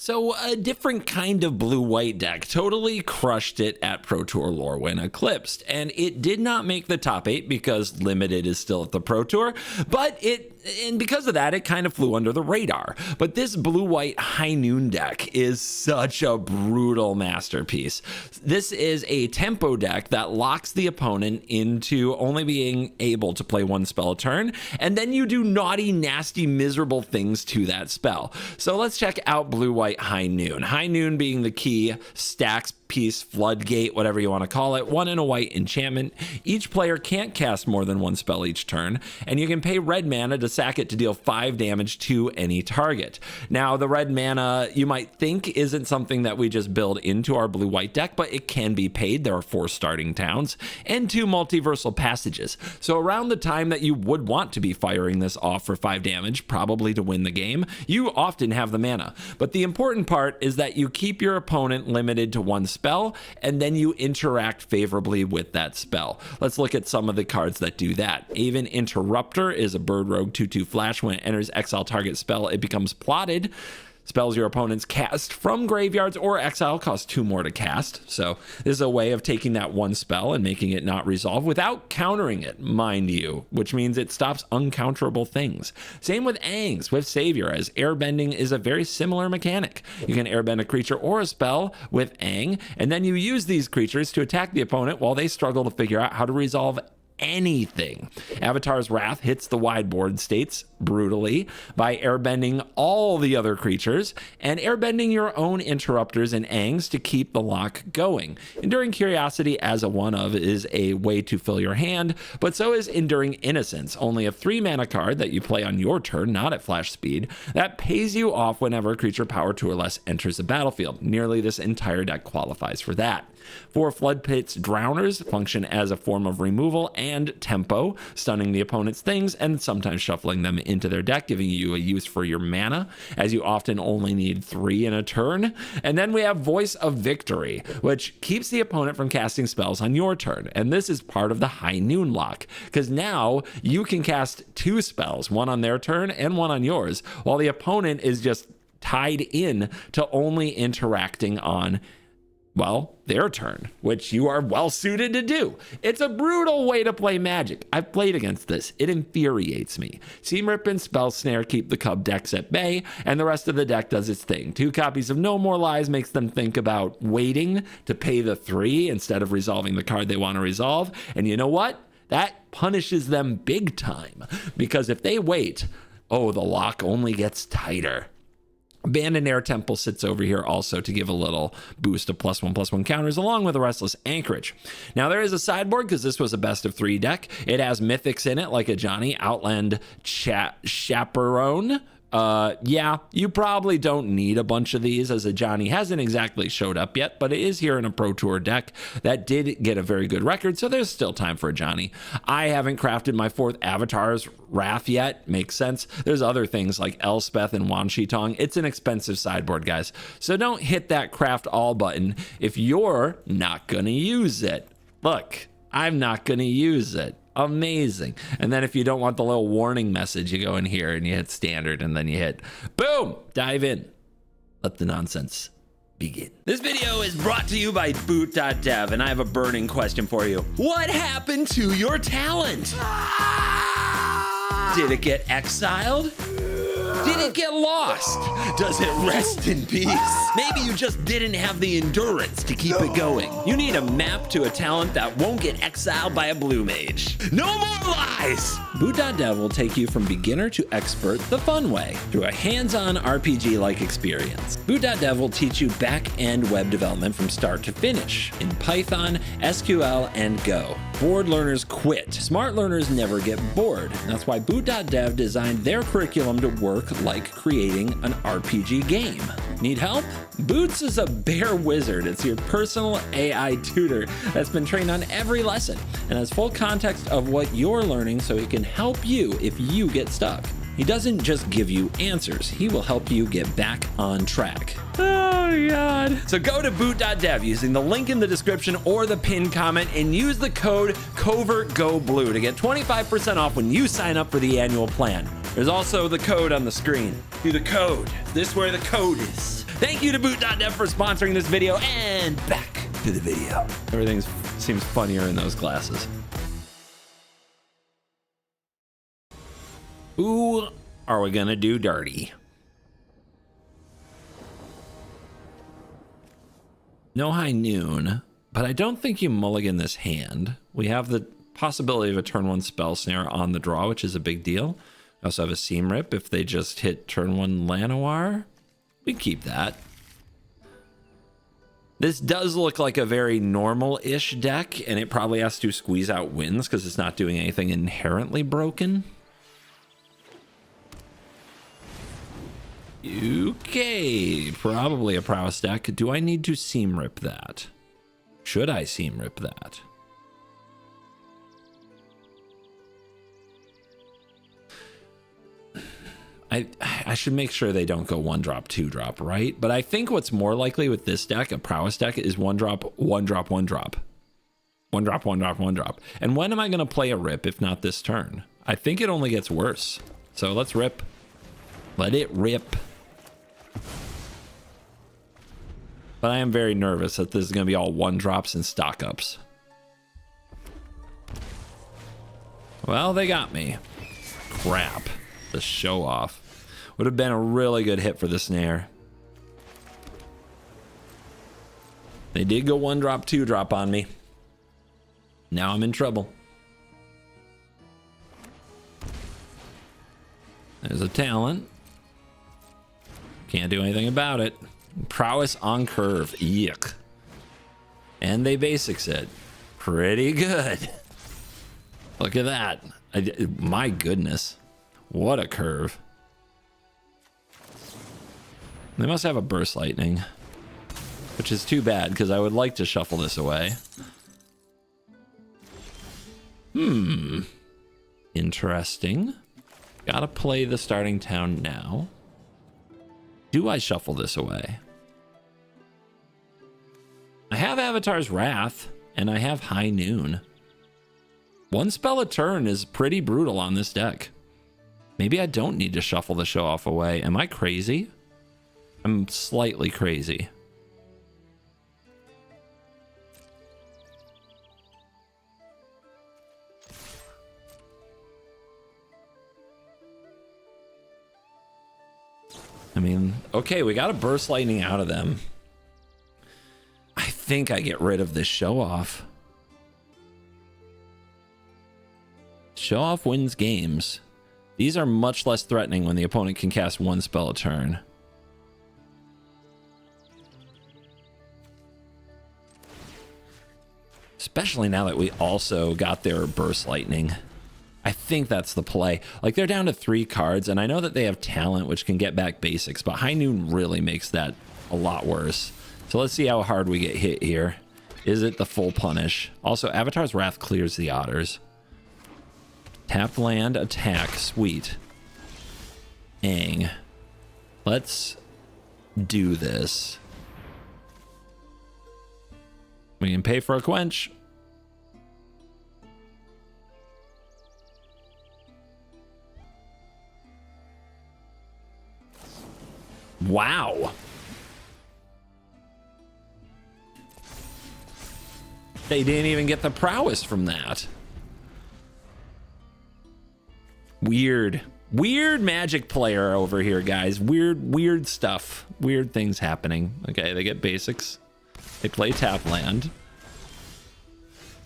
So a different kind of blue-white deck totally crushed it at Pro Tour Lorwyn Eclipsed, and it did not make the top 8 because Limited is still at the Pro Tour, but and because of that, it kind of flew under the radar. But this blue-white High Noon deck is such a brutal masterpiece. This is a tempo deck that locks the opponent into only being able to play one spell a turn, and then you do naughty, nasty, miserable things to that spell. So let's check out blue-white High Noon. High Noon being the key stacks piece, floodgate, whatever you want to call it, 1 and a white enchantment. Each player can't cast more than one spell each turn, and you can pay red mana to sack it to deal 5 damage to any target. Now, the red mana, you might think, isn't something that we just build into our blue-white deck, but it can be paid. There are 4 starting towns and 2 multiversal passages. So around the time that you would want to be firing this off for 5 damage, probably to win the game, you often have the mana. But the important part is that you keep your opponent limited to 1 spell, and then you interact favorably with that spell. Let's look at some of the cards that do that. Aven Interrupter is a bird rogue 2/2 flash. When it enters exile target spell, it becomes plotted. Spells your opponents cast from graveyards or exile cost 2 more to cast. So this is a way of taking that 1 spell and making it not resolve without countering it, mind you, which means it stops uncounterable things. Same with Aang's with Savior, as airbending is a very similar mechanic. You can airbend a creature or a spell with Aang, and then you use these creatures to attack the opponent while they struggle to figure out how to resolve anything. Avatar's Wrath hits the wideboard states brutally by airbending all the other creatures and airbending your own interrupters and Aang's to keep the lock going. Enduring Curiosity as a one-of is a way to fill your hand, but so is Enduring Innocence, only a 3 mana card that you play on your turn, not at flash speed, that pays you off whenever a creature power 2 or less enters the battlefield. Nearly this entire deck qualifies for that. 4 Floodpits Drowners function as a form of removal and tempo, stunning the opponent's things and sometimes shuffling them into their deck, giving you a use for your mana, as you often only need 3 in a turn. And then we have Voice of Victory, which keeps the opponent from casting spells on your turn. And this is part of the High Noon lock, because now you can cast 2 spells, 1 on their turn and 1 on yours, while the opponent is just tied in to only interacting on, well, their turn, which you are well suited to do. It's a brutal way to play Magic. I've played against this. It infuriates me. Seam Rip and Spell Snare keep the Cub decks at bay, and the rest of the deck does its thing. 2 copies of No More Lies makes them think about waiting to pay the 3 instead of resolving the card they want to resolve. And you know what? That punishes them big time, because if they wait, oh, the lock only gets tighter. Abandoned Air Temple sits over here also to give a little boost of +1/+1 counters, along with a Restless Anchorage. Now, there is a sideboard because this was a best of 3 deck. It has mythics in it, like a Johnny, Outland Chaperone. Yeah, you probably don't need a bunch of these, as a Johnny hasn't exactly showed up yet, but it is here in a Pro Tour deck that did get a very good record, so there's still time for a Johnny. I haven't crafted my 4th Avatar's Wrath yet. Makes sense. There's other things like Elspeth and Wan Shi Tong. It's an expensive sideboard, guys, so don't hit that craft all button if you're not gonna use it. Look, I'm not gonna use it. Amazing. And then if you don't want the little warning message, you go in here and you hit standard, and then you hit boom, dive in. Let the nonsense begin. This video is brought to you by Boot.dev, and I have a burning question for you. What happened to your talent? Did it get exiled? Did it get lost? Does it rest in peace? Maybe you just didn't have the endurance to keep it going. You need a map to a talent that won't get exiled by a blue mage. No more lies! Boot.dev will take you from beginner to expert the fun way through a hands-on RPG-like experience. Boot.dev will teach you back-end web development from start to finish in Python, SQL, and Go. Bored learners quit. Smart learners never get bored. That's why Boot.dev designed their curriculum to work like creating an RPG game. Need help? Boots is a bear wizard. It's your personal AI tutor that's been trained on every lesson and has full context of what you're learning, so he can help you if you get stuck. He doesn't just give you answers, he will help you get back on track. Oh God. So go to boot.dev using the link in the description or the pinned comment and use the code CovertGoBlue to get 25% off when you sign up for the annual plan. There's also the code on the screen. Do the code. This is where the code is. Thank you to Boot.net for sponsoring this video, and back to the video. Everything seems funnier in those glasses. Who are we gonna do dirty? No High Noon, but I don't think you mulligan this hand. We have the possibility of a turn 1 Spell Snare on the draw, which is a big deal. We also have a Seam Rip if they just hit turn 1 Llanowar. We keep that. This does look like a very normal-ish deck, and it probably has to squeeze out wins because it's not doing anything inherently broken. Okay, probably a prowess deck. Do I need to Seam Rip that? Should I Seam Rip that? I should make sure they don't go 1-drop, 2-drop, right? But I think what's more likely with this deck, a prowess deck, is 1-drop, 1-drop, 1-drop. 1-drop, 1-drop, 1-drop. And when am I going to play a rip if not this turn? I think it only gets worse. So let's rip. Let it rip. But I am very nervous that this is going to be all 1-drops and stock-ups. Well, they got me. Crap. The show off. Would have been a really good hit for the snare. They did go 1-drop, 2-drop on me. Now I'm in trouble. There's a talent. Can't do anything about it. Prowess on curve. Yuck. And they basics it. Pretty good. Look at that. My goodness. What a curve. They must have a burst lightning, which is too bad because I would like to shuffle this away. Interesting. Gotta play the starting town now. Do I shuffle this away? I have Avatar's Wrath and I have High Noon. 1 spell a turn is pretty brutal on this deck. Maybe I don't need to shuffle the show off away. Am I crazy? I'm slightly crazy. I mean, okay, we got a burst lightning out of them. I think I get rid of this show off. Show off wins games. These are much less threatening when the opponent can cast 1 spell a turn. Especially now that we also got their burst lightning. I think that's the play. Like, they're down to 3 cards, and I know that they have talent, which can get back basics, but High Noon really makes that a lot worse. So let's see how hard we get hit here. Is it the full punish? Also, Avatar's Wrath clears the otters. Tap land, attack, sweet. Ang. Let's do this. We can pay for a quench. Wow. They didn't even get the prowess from that. Weird Magic player over here, guys. Weird stuff. Weird things happening. Okay, they get basics. They play tap land.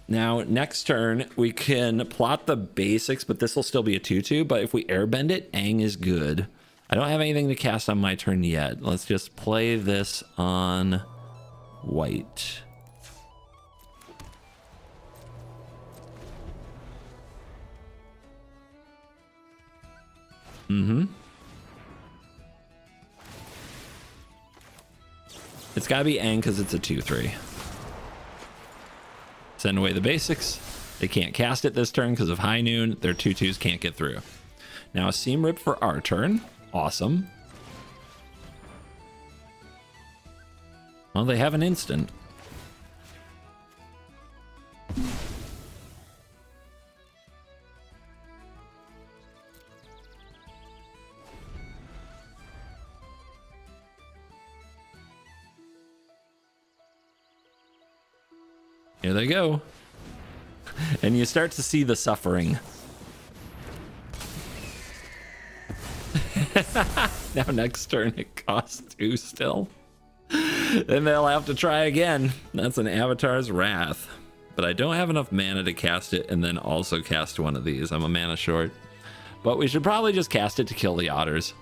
Now, next turn, we can plot the basics, but this will still be a 2/2. But if we airbend it, Ang is good. I don't have anything to cast on my turn yet. Let's just play this on white. It's gotta be Ang because it's a 2/3. Send away the basics. They can't cast it this turn because of High Noon. Their 2/2s can't get through. Now a Seam Rip for our turn. Awesome. Well, they have an instant. Here they go. And you start to see the suffering. Now next turn it costs 2 still. Then they'll have to try again. That's an Avatar's Wrath. But I don't have enough mana to cast it and then also cast one of these. I'm a mana short. But we should probably just cast it to kill the otters.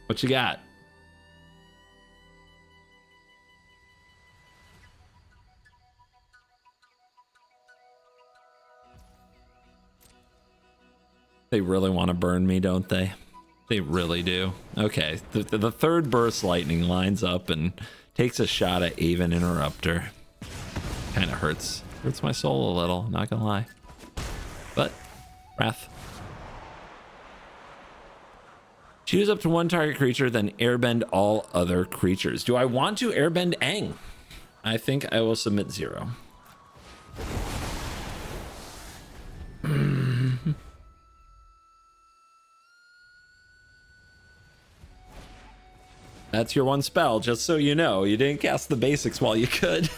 What you got? They really want to burn me, don't they? They really do. Okay, the third burst lightning lines up and takes a shot at Aven Interrupter. Kind of hurts my soul a little, not gonna lie. But, Wrath. Choose up to 1 target creature, then airbend all other creatures. Do I want to airbend Aang? I think I will submit 0. That's your one spell, just so you know. You didn't cast the basics while you could.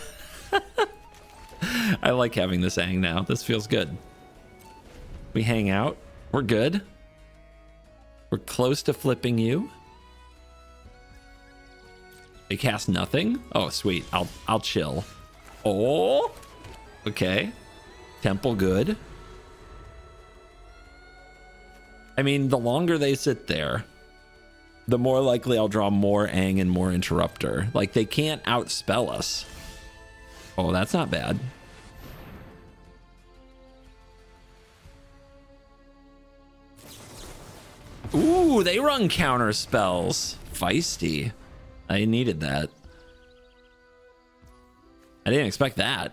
I like having this Aang now. This feels good. We hang out. We're good. We're close to flipping you. They cast nothing. Oh, sweet. I'll chill. Oh, okay. Temple good. I mean, the longer they sit there, the more likely I'll draw more Aang and more Interrupter. Like, they can't outspell us. Oh, that's not bad. Ooh, they run counter spells. Feisty. I needed that. I didn't expect that.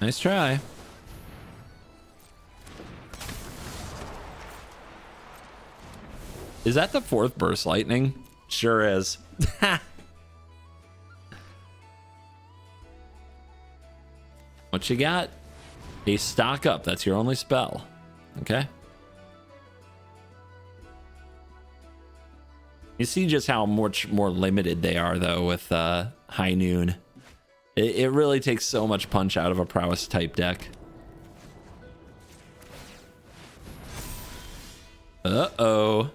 Nice try. Is that the 4th burst lightning? Sure is. What you got? A stock up. That's your only spell. Okay. You see just how much more limited they are, though, with High Noon. It really takes so much punch out of a prowess type deck. Uh-oh.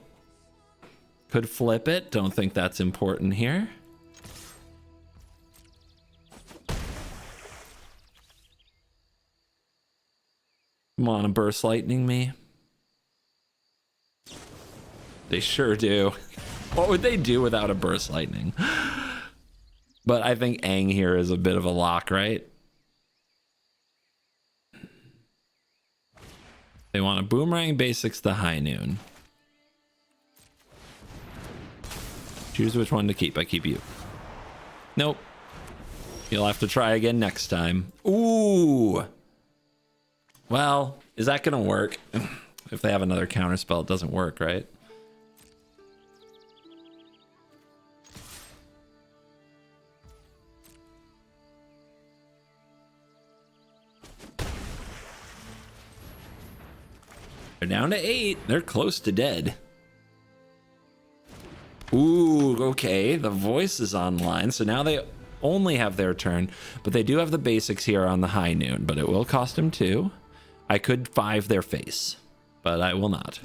Could flip it. Don't think that's important here. Want to burst lightning me? They sure do. What would they do without a burst lightning? But I think Aang here is a bit of a lock, right? They want to boomerang basics the High Noon. Choose which one to keep. I keep you. Nope. You'll have to try again next time. Ooh. Well, is that going to work? If they have another counter spell, it doesn't work, right? They're down to 8. They're close to dead. Ooh, okay. The voice is online, so now they only have their turn, but they do have the basics here on the High Noon, but it will cost them 2. I could 5 their face, but I will not.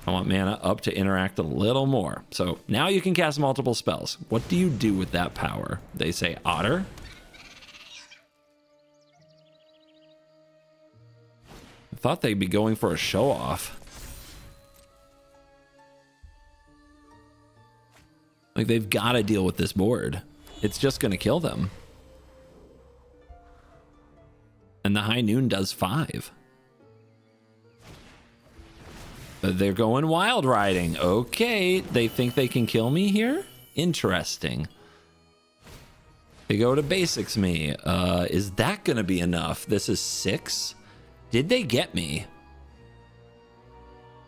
I want mana up to interact a little more. So now you can cast multiple spells. What do you do with that power? They say Otter. I thought they'd be going for a show off. Like, they've got to deal with this board. It's just going to kill them. And the High Noon does 5. But they're going wild riding. Okay, they think they can kill me here? Interesting. They go to basics me. Is that going to be enough? This is 6. Did they get me?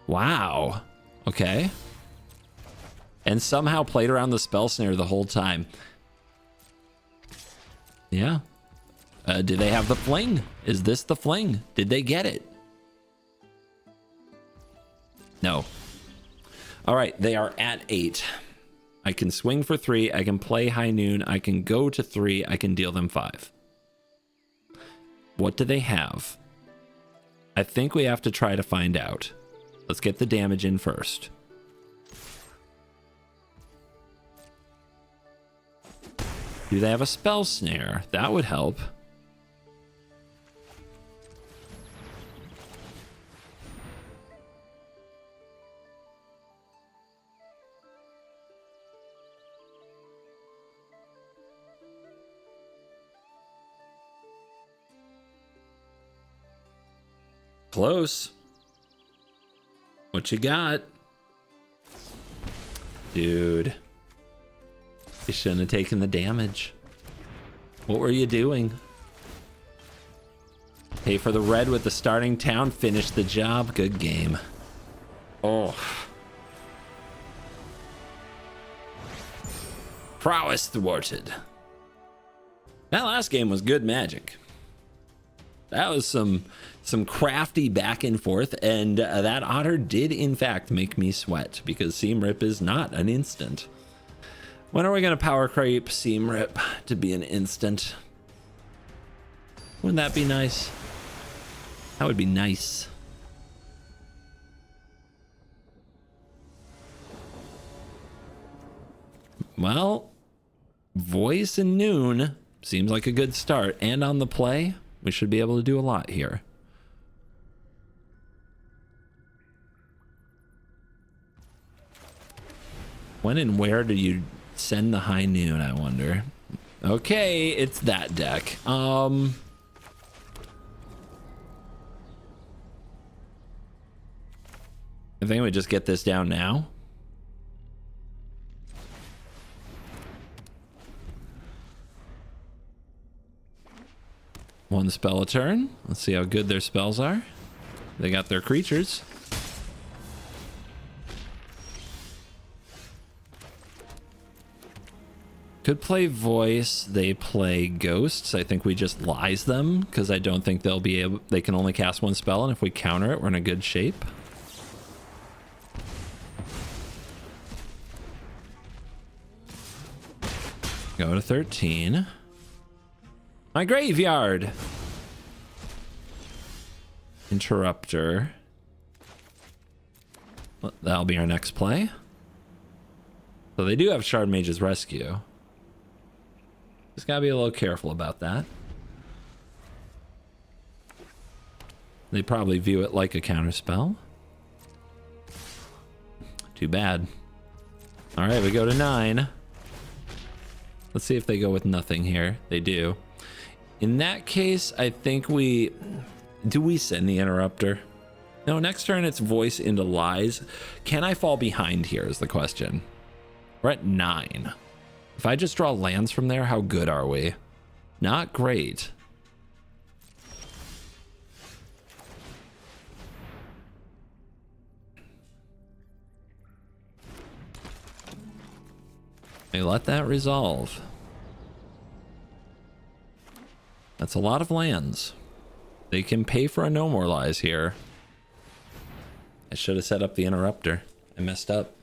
Wow. Okay. And somehow played around the spell snare the whole time. Yeah. Do they have the fling? Is this the fling? Did they get it? No. All right, they are at 8. I can swing for 3. I can play high noon. I can go to 3. I can deal them 5. What do they have? I think we have to try to find out. Let's get the damage in first. Do they have a spell snare? That would help. Close. What you got? Dude. You shouldn't have taken the damage. What were you doing? Pay for the red with the starting town. Finish the job. Good game. Oh. Prowess thwarted. That last game was good magic. That was some crafty back and forth, and that otter did in fact make me sweat because Seam Rip is not an instant. When are we going to power creep Seam Rip to be an instant? Wouldn't that be nice? That would be nice. Well, voice and noon seems like a good start, and on the play we should be able to do a lot here. When and where do you send the high noon, I wonder? Okay, it's that deck. I think we just get this down now. One spell a turn. Let's see how good their spells are. They got their creatures. Could play voice. They play ghosts. I think we just lies them because I don't think they'll be able. They can only cast one spell, and if we counter it, we're in a good shape. Go to 13. My graveyard. Interrupter. Well, that'll be our next play. So they do have Shard Mage's Rescue. Just gotta be a little careful about that. They probably view it like a counterspell. Too bad. All right, we go to 9. Let's see if they go with nothing here. They do. In that case, I think we... Do we send the Interrupter? No, next turn it's voice into lies. Can I fall behind here is the question. We're at 9. If I just draw lands from there, how good are we? Not great. Hey, let that resolve. That's a lot of lands. They can pay for a No More Lies here. I should have set up the Interrupter. I messed up.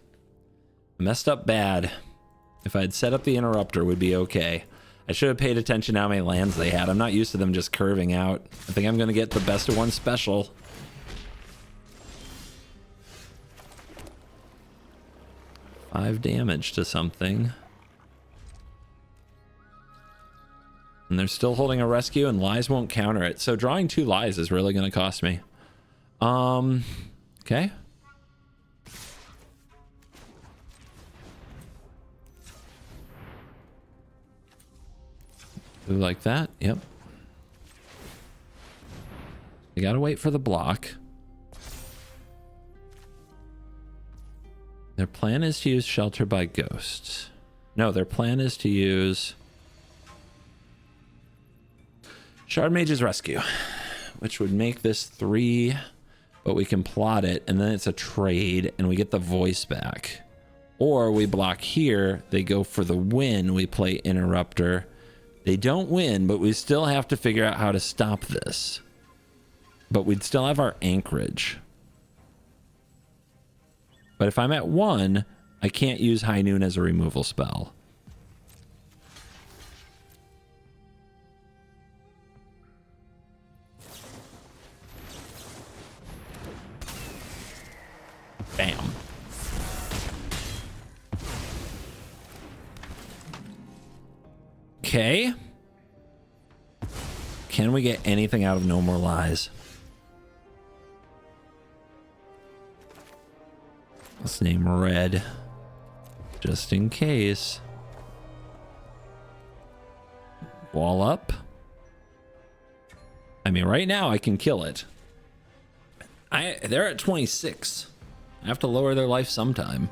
I messed up bad. If I had set up the Interrupter, it would be okay. I should have paid attention to how many lands they had. I'm not used to them just curving out. I think I'm going to get the best of one special. Five damage to something. And they're still holding a rescue, and lies won't counter it. So drawing 2 lies is really going to cost me. Okay. Do like that. Yep. You gotta wait for the block. Their plan is to use Shelter by Ghosts. No, their plan is to use Shard Mage's Rescue, which would make this 3, but we can plot it, and then it's a trade, and we get the voice back. Or we block here, they go for the win, we play Interrupter, They don't win, but we still have to figure out how to stop this. But we'd still have our anchorage. But if I'm at 1, I can't use High Noon as a removal spell. Bam. Okay. Can we get anything out of No More Lies? Let's name Red. Just in case. Wall up. I mean, right now I can kill it. They're at 26. I have to lower their life sometime.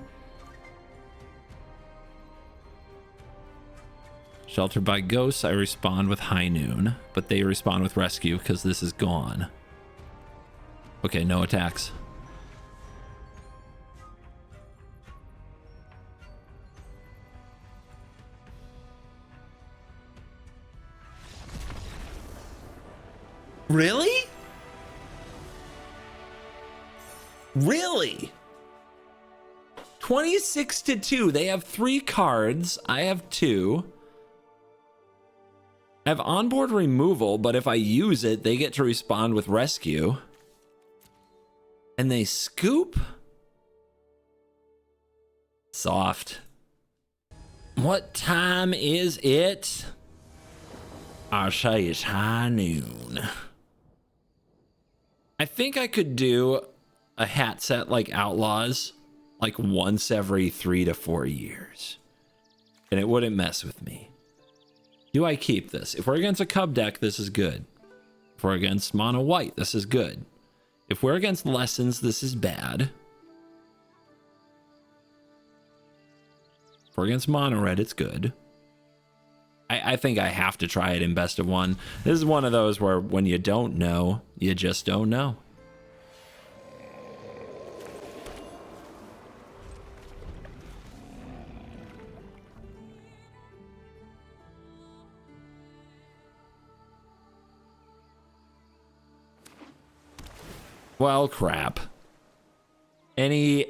Sheltered by ghosts, I respond with High Noon, but they respond with Rescue because this is gone. Okay, no attacks. Really? Really? 26-2. They have 3 cards. I have 2. I have onboard removal, but if I use it, they get to respond with Rescue. And they scoop? Soft. What time is it? I'll say it's high noon. I think I could do a hat set like Outlaws, like once every 3 to 4 years. And it wouldn't mess with me. Do I keep this? If we're against a Cub deck, this is good. If we're against mono white, this is good. If we're against Lessons, this is bad. If we're against mono red, it's good. I think I have to try it in best of 1. This is one of those where when you don't know, you just don't know. Well, crap. Any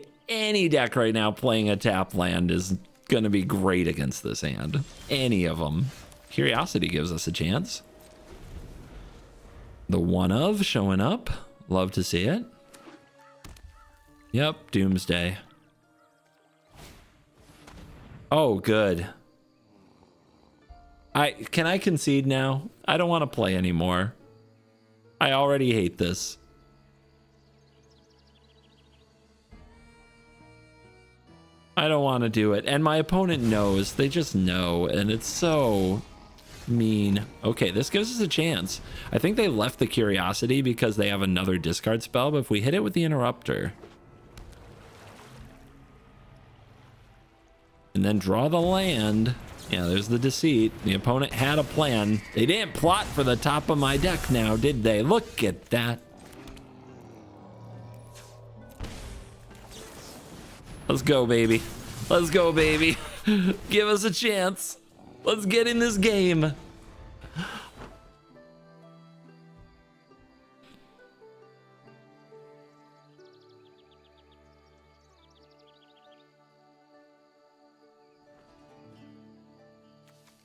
deck right now playing a tap land is going to be great against this hand. Any of them. Curiosity gives us a chance. The one of showing up. Love to see it. Yep, Doomsday. Oh, good. Can I concede now? I don't want to play anymore. I already hate this. I don't want to do it. And my opponent knows. They just know. And it's so mean. Okay, this gives us a chance. I think they left the Curiosity because they have another discard spell. But if we hit it with the Interrupter and then draw the land. Yeah, there's the deceit. The opponent had a plan. They didn't plot for the top of my deck now, did they? Look at that. Let's go, baby. Let's go, baby. Give us a chance. Let's get in this game.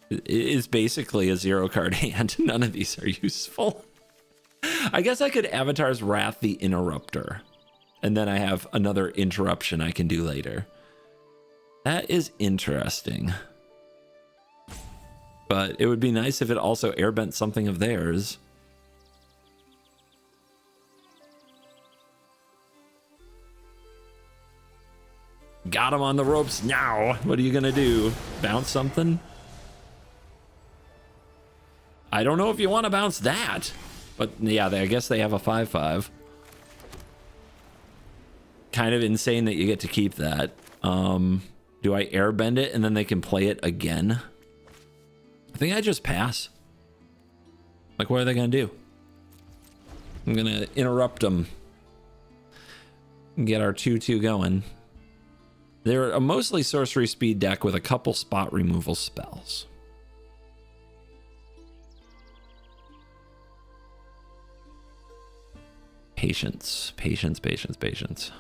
It is basically a 0-card hand. None of these are useful. I guess I could Avatar's Wrath the Interrupter. And then I have another interruption I can do later. That is interesting. But it would be nice if it also airbent something of theirs. Got him on the ropes now. What are you gonna do? Bounce something? I don't know if you want to bounce that. But yeah, I guess they have a 5/5. Kind of insane that you get to keep that. Do I airbend it and then they can play it again? I think I just pass. Like, what are they gonna do? I'm gonna interrupt them. Get our 2/2 going. They're a mostly sorcery speed deck with a couple spot removal spells. Patience, patience, patience, patience.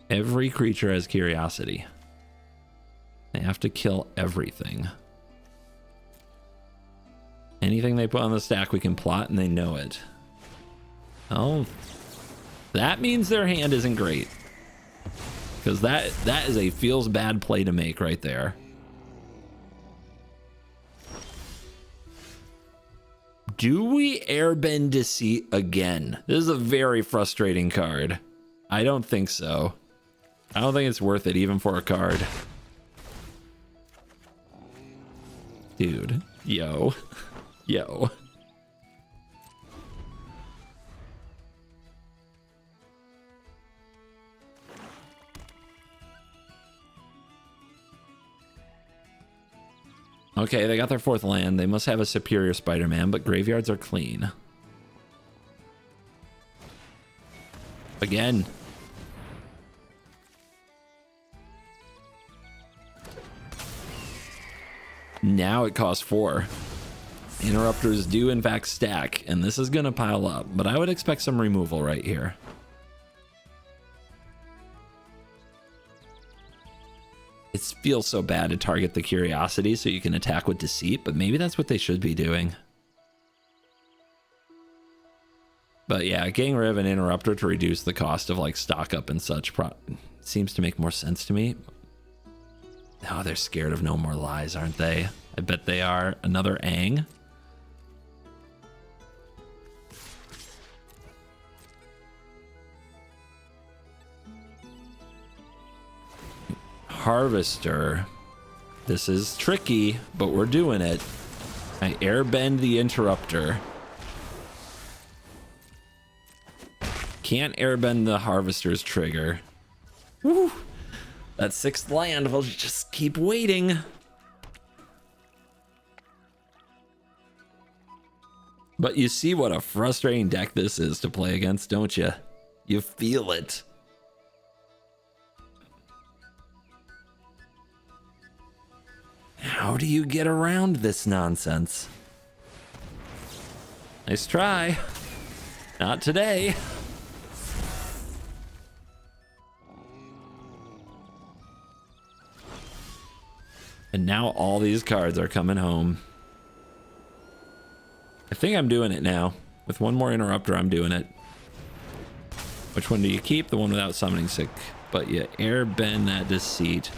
Every creature has curiosity. They have to kill everything. Anything they put on the stack, we can plot, and they know it. Oh, that means their hand isn't great. Because that is a feels bad play to make right there. Do we airbend Deceit again? This is a very frustrating card. I don't think so. I don't think it's worth it even for a card. Dude, yo. Yo. Okay, they got their 4th land. They must have a superior Spider-Man, but graveyards are clean. Again. Now it costs 4. Interrupters do in fact stack, and this is gonna pile up, but I would expect some removal right here. It feels so bad to target the curiosity so you can attack with Deceit, but maybe that's what they should be doing. But yeah, getting rid of an interrupter to reduce the cost of like stock up and such seems to make more sense to me. Oh, they're scared of No More Lies, aren't they? I bet they are. Another Aang. Harvester. This is tricky, but we're doing it. I airbend the interrupter. Can't airbend the harvester's trigger. Woo! That 6th land will just keep waiting. But you see what a frustrating deck this is to play against, don't you? You feel it. How do you get around this nonsense? Nice try. Not today. And now all these cards are coming home. I think I'm doing it now. With one more interrupter, I'm doing it. Which one do you keep? The one without summoning sick. But you airbend that Deceit,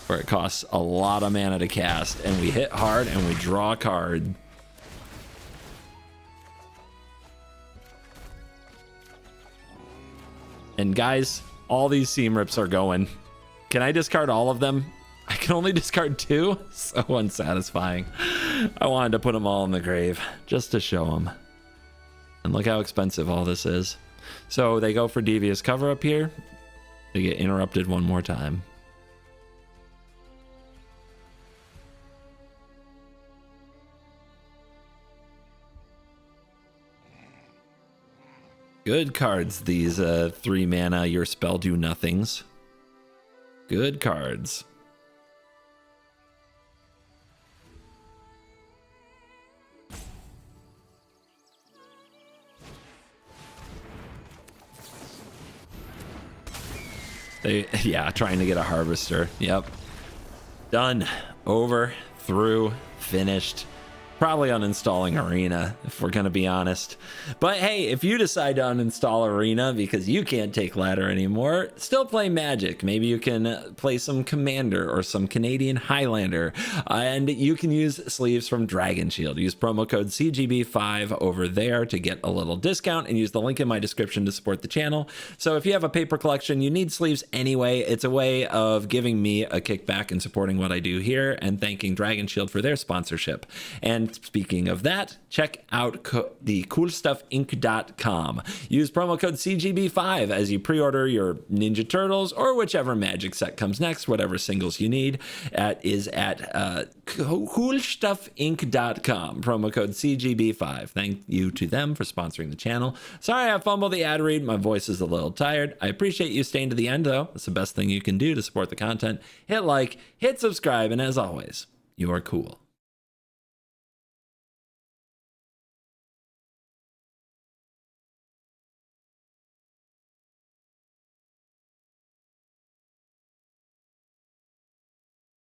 where it costs a lot of mana to cast, and we hit hard and we draw a card. And guys, all these seam rips are going. Can I discard all of them? I can only discard 2? So unsatisfying. I wanted to put them all in the grave just to show them. And look how expensive all this is. So they go for Devious Cover up here. They get interrupted one more time. Good cards, these 3 mana, your spell do nothings. Good cards. Yeah, trying to get a harvester. Yep. Done. Over. Through. Finished. Probably uninstalling Arena, if we're going to be honest. But hey, if you decide to uninstall Arena because you can't take ladder anymore, still play Magic. Maybe you can play some Commander or some Canadian Highlander. And you can use sleeves from Dragon Shield. Use promo code CGB5 over there to get a little discount, and use the link in my description to support the channel. So if you have a paper collection, you need sleeves anyway. It's a way of giving me a kickback and supporting what I do here, and thanking Dragon Shield for their sponsorship. And speaking of that, check out the coolstuffinc.com. Use promo code CGB5 as you pre-order your Ninja Turtles or whichever Magic set comes next, whatever singles you need. Is at coolstuffinc.com. Promo code CGB5. Thank you to them for sponsoring the channel. Sorry I fumbled the ad read. My voice is a little tired. I appreciate you staying to the end, though. It's the best thing you can do to support the content. Hit like, hit subscribe, and as always, you are cool.